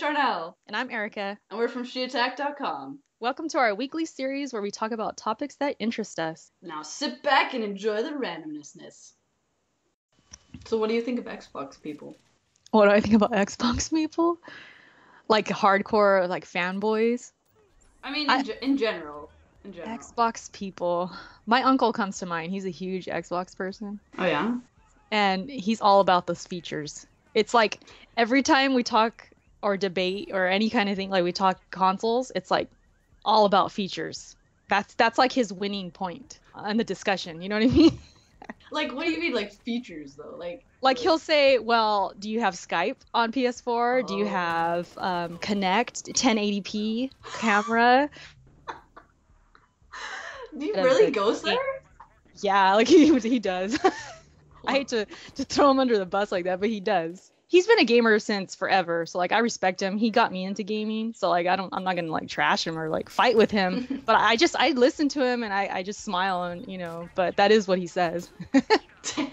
Charnel. And I'm Erica. And we're from SheAttack.com. Welcome to our weekly series where we talk about topics that interest us. Now sit back and enjoy the randomness. So what do you think of Xbox people? What do I think about Xbox people? Like hardcore, like fanboys? I mean, in general. Xbox people. My uncle comes to mind. He's a huge Xbox person. Oh, yeah? And he's all about those features. It's like every time we talk or debate or any kind of thing, like we talk consoles, it's like all about features. That's like his winning point in the discussion. You know what I mean? Like, what do you mean, like, features, though? Like he'll say, well, do you have Skype on PS4? Oh. Do you have Connect 1080p camera? Do you really go there? Yeah, like he does. I hate to throw him under the bus like that, but he does. He's been a gamer since forever, so like I respect him. He got me into gaming, so like I'm not gonna like trash him or like fight with him. But I listen to him and I just smile and but that is what he says. Damn.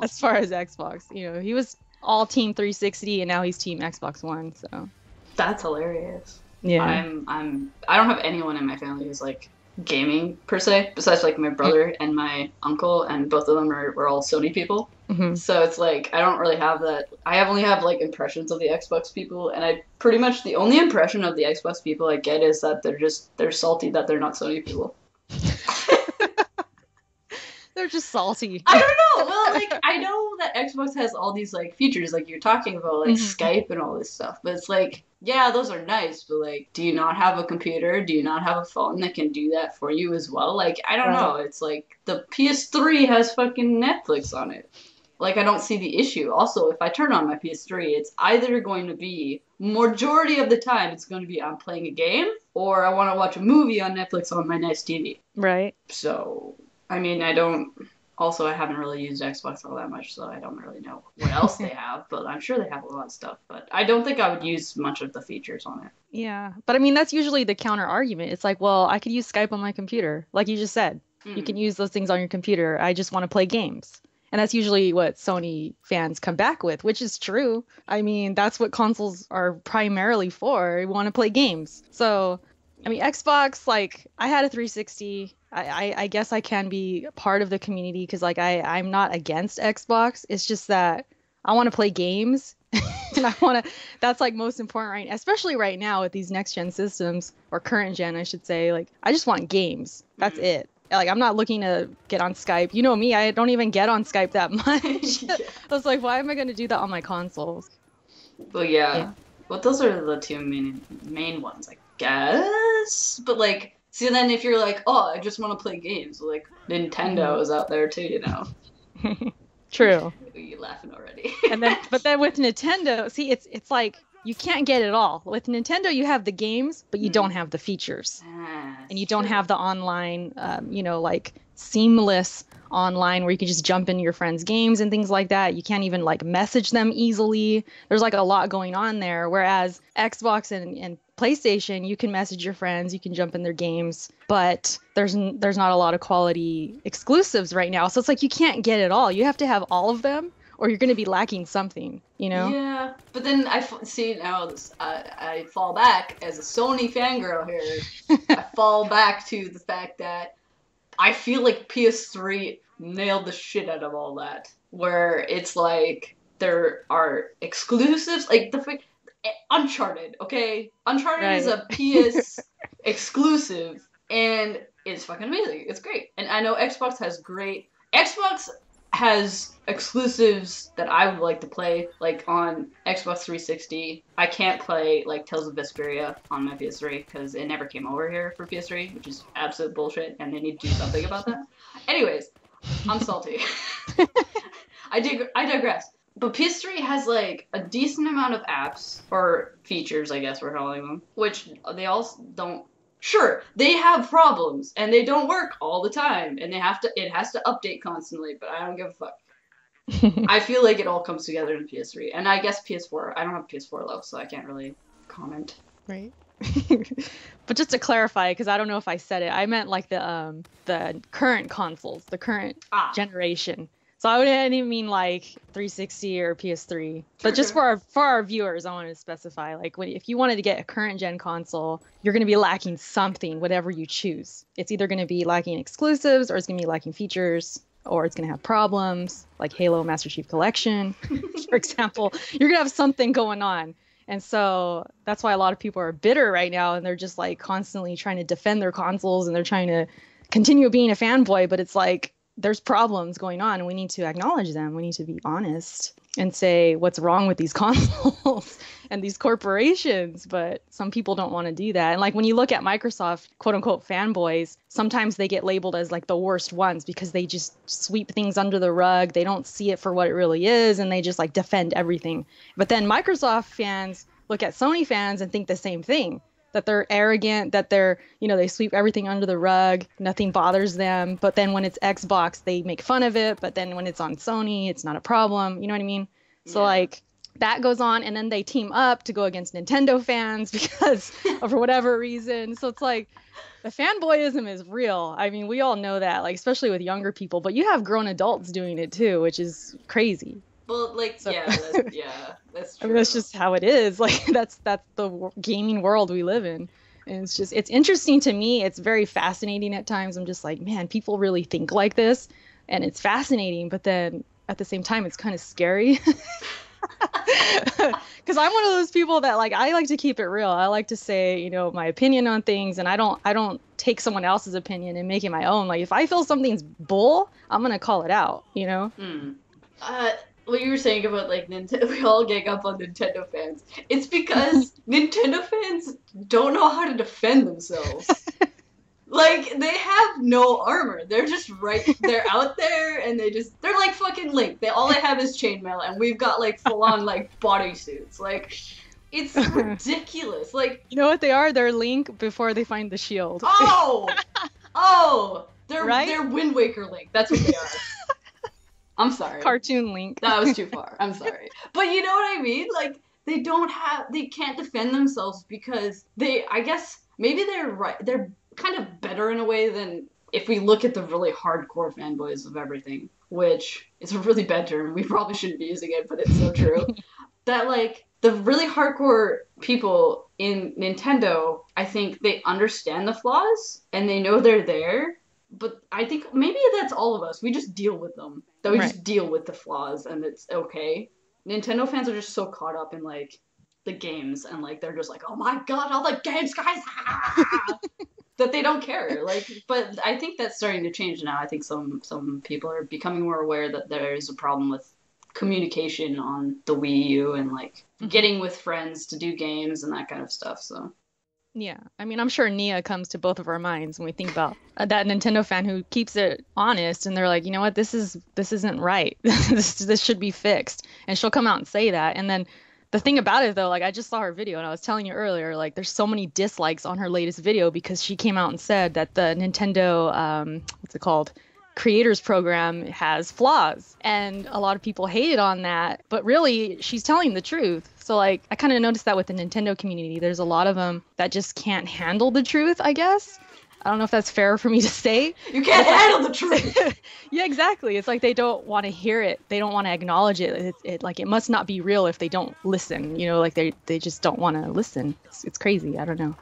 As far as Xbox, he was all Team 360 and now he's Team Xbox One, so. That's hilarious. Yeah. I don't have anyone in my family who's like gaming per se, besides like my brother and my uncle, and both of them were all Sony people. Mm-hmm. So it's like I don't really have that. I only have like impressions of the Xbox people, and I pretty much the only impression of the Xbox people I get is that they're salty that they're not Sony people. They're just salty. I don't know. Well, like I know that Xbox has all these like features like you're talking about, like Skype and all this stuff, but it's like, yeah, those are nice, but like, do you not have a computer? Do you not have a phone that can do that for you as well? Like, I don't know. It's like the PS3 has fucking Netflix on it. Like, I don't see the issue. Also, if I turn on my PS3, it's either going to be, majority of the time, it's going to be I'm playing a game, or I want to watch a movie on Netflix on my nice TV. Right. So, I mean, I haven't really used Xbox all that much, so I don't really know what else they have, but I'm sure they have a lot of stuff. But I don't think I would use much of the features on it. Yeah. But I mean, that's usually the counter argument. It's like, well, I could use Skype on my computer. Like you just said, you can use those things on your computer. I just want to play games. And that's usually what Sony fans come back with, which is true. I mean, that's what consoles are primarily for. We want to play games. So, I mean, Xbox, like, I had a 360. I guess I can be part of the community because, like, I'm not against Xbox. It's just that I want to play games. And that's, like, most important, right? Especially right now with these next-gen systems, or current gen, I should say. Like, I just want games. That's it. Like, I'm not looking to get on Skype. You know me, I don't even get on Skype that much. Yeah. I was like, why am I going to do that on my consoles? Well, yeah. Well, those are the two main ones, I guess. But, like, see, then if you're like, oh, I just want to play games, like, Nintendo is out there too, True. You're laughing already. But then with Nintendo, see, it's like, you can't get it all. With Nintendo, you have the games, but you don't have the features. And you don't have the online, like seamless online where you can just jump into your friends' games and things like that. You can't even like message them easily. There's like a lot going on there. Whereas Xbox and PlayStation, you can message your friends, you can jump in their games, but there's not a lot of quality exclusives right now. So it's like you can't get it all. You have to have all of them, or you're going to be lacking something, Yeah, but then I fall back as a Sony fangirl here. I fall back to the fact that I feel like PS3 nailed the shit out of all that. Where it's like there are exclusives, like Uncharted, okay? Uncharted is a PS exclusive, and it's fucking amazing. It's great. And I know Xbox has exclusives that I would like to play, like on Xbox 360. I can't play like Tales of Vesperia on my PS3 because it never came over here for PS3, which is absolute bullshit, and they need to do something about that. Anyways, I'm salty. I digress. But PS3 has like a decent amount of apps, or features, I guess we're calling them, which they also don't. Sure, they have problems, and they don't work all the time, and it has to update constantly, but I don't give a fuck. I feel like it all comes together in PS3, and I guess PS4, I don't have PS4 though, so I can't really comment. Right. But just to clarify, because I don't know if I said it, I meant like the current consoles, the current generation. So I wouldn't even mean like 360 or PS3, but just True. for our viewers, I wanted to specify like if you wanted to get a current gen console, you're going to be lacking something, whatever you choose. It's either going to be lacking exclusives, or it's going to be lacking features, or it's going to have problems like Halo Master Chief Collection, for example. You're going to have something going on. And so that's why a lot of people are bitter right now, and they're just like constantly trying to defend their consoles, and they're trying to continue being a fanboy, but it's like there's problems going on and we need to acknowledge them. We need to be honest and say what's wrong with these consoles and these corporations. But some people don't want to do that. And like when you look at Microsoft, quote unquote fanboys, sometimes they get labeled as like the worst ones because they just sweep things under the rug. They don't see it for what it really is, and they just like defend everything. But then Microsoft fans look at Sony fans and think the same thing, that they're arrogant, that they're, they sweep everything under the rug, nothing bothers them. But then when it's Xbox, they make fun of it. But then when it's on Sony, it's not a problem. You know what I mean? Yeah. So like that goes on, and then they team up to go against Nintendo fans because for whatever reason. So it's like the fanboyism is real. I mean, we all know that, like especially with younger people, but you have grown adults doing it too, which is crazy. Well, like, so, that's true. I mean, that's just how it is. Like, that's the gaming world we live in. And it's interesting to me. It's very fascinating at times. I'm just like, man, people really think like this. And it's fascinating. But then at the same time, it's kind of scary. Because I'm one of those people that, like, I like to keep it real. I like to say, my opinion on things. And I don't take someone else's opinion and make it my own. Like, if I feel something's bull, I'm going to call it out, What you were saying about like Nintendo, we all gang up on Nintendo fans. It's because Nintendo fans don't know how to defend themselves. Like, they have no armor. They're just they're out there, and they're like fucking Link. All they have is chainmail, and we've got like full on like bodysuits. Like, it's ridiculous. Like, you know what they are? They're Link before they find the shield. They're Wind Waker Link. That's what they are. I'm sorry. Cartoon Link. That was too far. I'm sorry. But you know what I mean? Like, they can't defend themselves because I guess maybe they're right. They're kind of better in a way than if we look at the really hardcore fanboys of everything, which is a really bad term. We probably shouldn't be using it, but it's so true. That, like, the really hardcore people in Nintendo, I think they understand the flaws and they know they're there. But I think maybe that's all of us. We just deal with them. That we just deal with the flaws, and it's okay. Nintendo fans are just so caught up in, like, the games, and, like, they're just like, oh my god, all the games, guys! That they don't care. Like, but I think that's starting to change now. I think some people are becoming more aware that there is a problem with communication on the Wii U and, like, getting with friends to do games and that kind of stuff, so... Yeah, I mean, I'm sure Nia comes to both of our minds when we think about that Nintendo fan who keeps it honest, and they're like, you know what, this isn't right. this should be fixed, and she'll come out and say that. And then the thing about it, though, like, I just saw her video, and I was telling you earlier, like, there's so many dislikes on her latest video because she came out and said that the Nintendo, what's it called? Creators program has flaws, and a lot of people hated on that, but really she's telling the truth. So like I kind of noticed that with the Nintendo community, there's a lot of them that just can't handle the truth, I guess. I don't know if that's fair for me to say. You can't handle the truth. Yeah, exactly. It's like they don't want to hear it. They don't want to acknowledge it. It must not be real if they don't listen. Like they just don't want to listen. It's crazy. I don't know.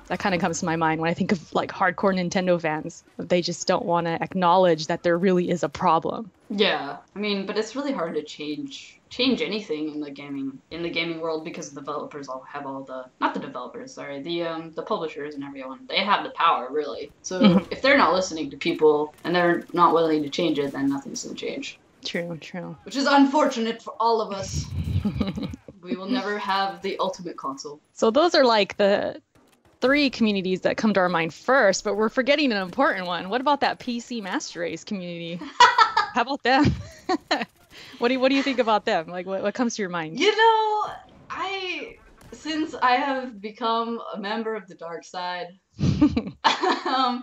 That kind of comes to my mind when I think of like hardcore Nintendo fans. They just don't want to acknowledge that there really is a problem. Yeah, I mean, but it's really hard to change anything in the gaming world because the developers not the developers, sorry, the publishers and everyone. They have the power, really. So if they're not listening to people and they're not willing to change it, then nothing's gonna change. True. Which is unfortunate for all of us. We will never have the ultimate console. So those are like the 3 communities that come to our mind first, but we're forgetting an important one. What about that PC Master Race community? How about them? What do you think about them? Like, what comes to your mind? Since I have become a member of the dark side, I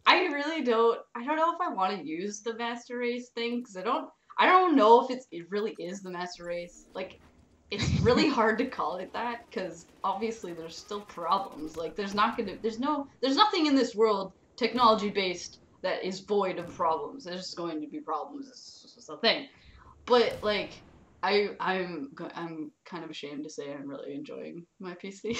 don't know if I want to use the Master Race thing, because I don't know if it really is the Master Race. Like, it's really hard to call it that, because obviously there's still problems. Like, there's nothing in this world technology based that is void of problems. There's going to be problems. It's just a thing. But like, I'm kind of ashamed to say I'm really enjoying my PC.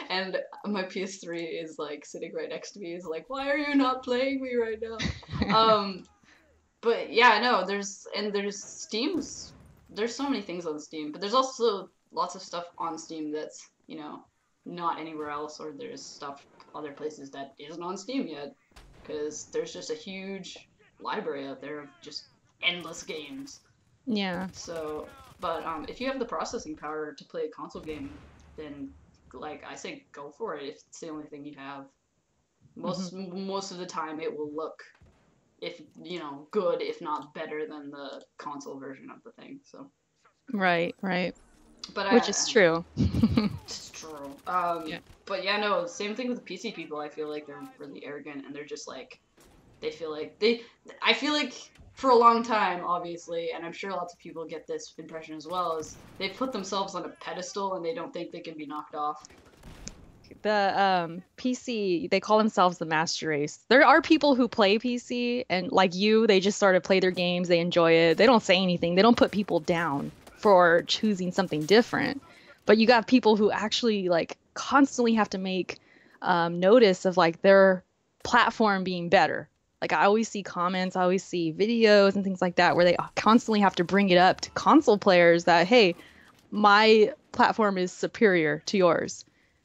And my PS3 is like sitting right next to me. Is like, why are you not playing me right now? But yeah, no, there's Steam's. There's so many things on Steam, but there's also lots of stuff on Steam that's not anywhere else, or there's stuff other places that isn't on Steam yet, because there's just a huge library out there of just endless games. Yeah. So, but if you have the processing power to play a console game, then like I say, go for it. If it's the only thing you have, most of the time it will look, if good, if not better than the console version of the thing. So. Right. Right. But Which is true. It's true. Yeah. But yeah, no, same thing with the PC people. I feel like they're really arrogant, and they're just like, they feel like I feel like for a long time, obviously, and I'm sure lots of people get this impression as well, is they put themselves on a pedestal and they don't think they can be knocked off. The PC, they call themselves the master race. There are people who play PC, and like you, they just sort of play their games, they enjoy it. They don't say anything. They don't put people down for choosing something different. But you got people who actually like constantly have to make notice of like their platform being better. Like I always see comments, I always see videos and things like that where they constantly have to bring it up to console players that, hey, my platform is superior to yours.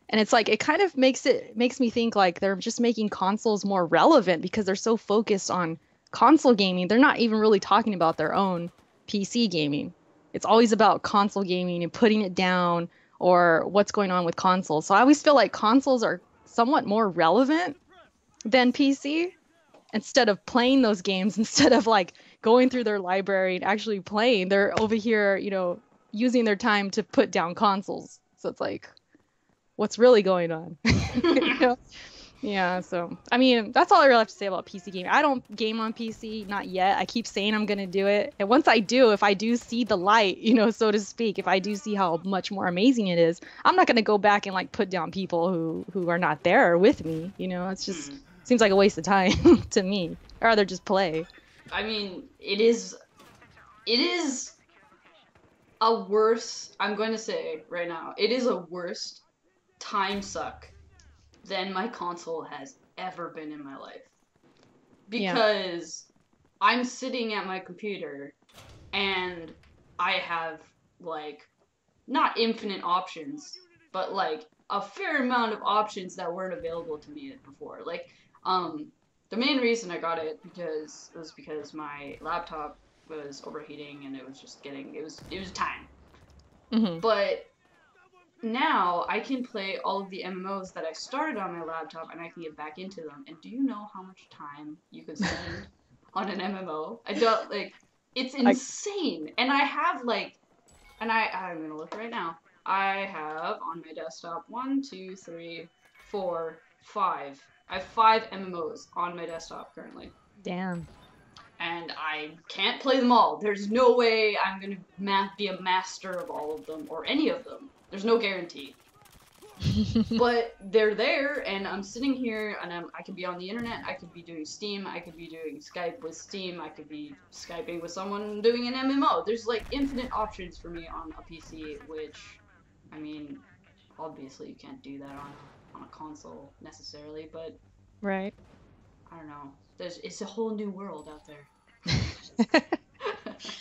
And it's like it kind of makes me think like they're just making consoles more relevant because they're so focused on console gaming. They're not even really talking about their own PC gaming. It's always about console gaming and putting it down or what's going on with consoles. So I always feel like consoles are somewhat more relevant than PC. Instead of playing those games, instead of like going through their library and actually playing, they're over here, using their time to put down consoles. So it's like, what's really going on? Yeah, so I mean, that's all I really have to say about PC gaming. I don't game on PC, not yet. I keep saying I'm gonna do it, and once I do, if I do see the light, so to speak, if I do see how much more amazing it is, I'm not gonna go back and like put down people who are not there with me. It's just seems like a waste of time to me. I'd rather just play. I mean, it is a worse. I'm going to say right now, it is a worse time suck than my console has ever been in my life. Because I'm sitting at my computer and I have, like, not infinite options, but, like, a fair amount of options that weren't available to me before. Like, the main reason I got it was because my laptop was overheating and it was just it was time. Mm-hmm. But now I can play all of the MMOs that I started on my laptop and I can get back into them. And do you know how much time you could spend on an MMO? It's insane. And I have I'm gonna look right now. I have on my desktop 1, 2, 3, 4, 5. I have 5 MMOs on my desktop currently. Damn. And I can't play them all. There's no way I'm gonna be a master of all of them or any of them. There's no guarantee. But they're there, and I'm sitting here, and I could be on the internet, I could be doing Steam, I could be doing Skype with Steam, I could be Skyping with someone doing an MMO. There's, like, infinite options for me on a PC, which, I mean, obviously you can't do that on a console, necessarily, but... Right. I don't know. It's a whole new world out there.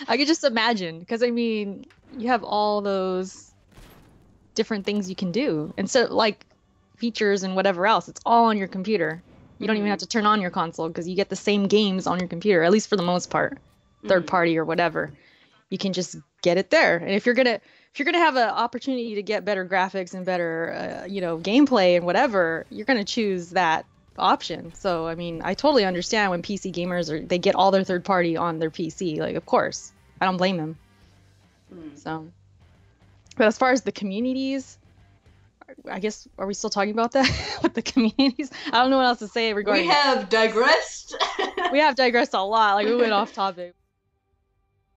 I could just imagine, because, I mean, you have all those different things you can do. And so, like, features and whatever else, it's all on your computer. You don't even have to turn on your console because you get the same games on your computer, at least for the most part, third party or whatever. You can just get it there. And if you're gonna have an opportunity to get better graphics and better, gameplay and whatever, you're gonna choose that option. So, I mean, I totally understand when PC gamers they get all their third party on their PC. Like, of course, I don't blame them. So. But as far as the communities, I guess, are we still talking about that with the communities? I don't know what else to say regarding. We have digressed. We have digressed a lot. Like, we went off topic.